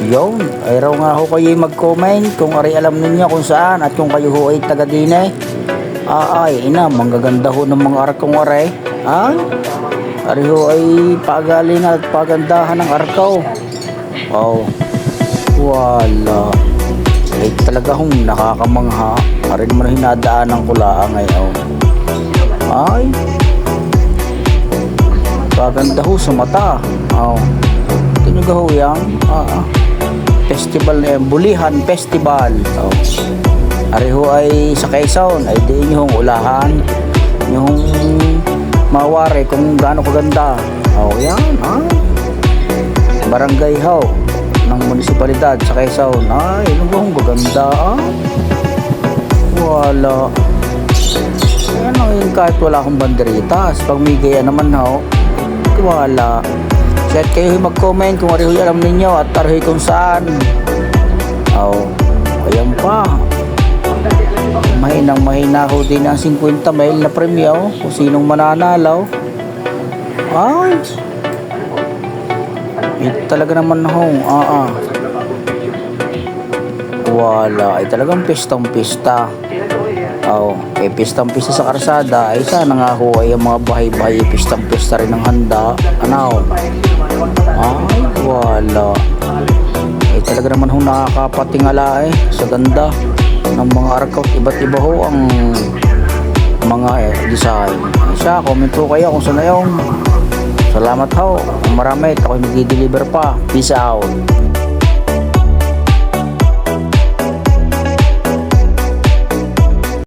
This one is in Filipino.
Yun, ay raw nga ho kayo mag-comment kung ari alam ninyo kung saan at kung kayo ho ay taga dine. Ay, ina, manggaganda ho ng mga arkong aray. Ay, ari ho ay pagalingan at pagandahan ng arkaw. Oh, wala. Ay talaga hong nakakamangha. Ari naman hinadaanan ko lang ngayon. Ay, paganda ho sa mata. Oh, tinuga ho yan. Festival na yan, Bulihan Festival. Oh. Ari ho ay sa Quezon, ay di nyo hong ulahan, yung mawari kung gaano kaganda. Oh, yan, barangay ho ng munisipalidad sa Quezon. Ay, ano ba hong gaganda, Wala. Ano yun, kahit wala akong banderitas, pag may gaya naman ho, wala. Kahit kayo mag-comment kung arihoy alam ninyo at arihoy kung saan. Ayan pa. Mahina ho din ang 50 mil na premyo kung sinong mananalo. Ay, talaga naman ho. Wala. Ay talagang pistang-pista. Pistang-pista sa karsada. Ay sana nga ho ay ang mga bahay-bahay pistang-pista rin ng handa. Ay, wala. Talaga naman ho nakakapatingala sa ganda ng mga arkaw. Iba't iba ho ang mga design. Siya, comment po kayo kung saan na yung. Salamat ho. Marami. Ako mag-deliver pa. Peace out.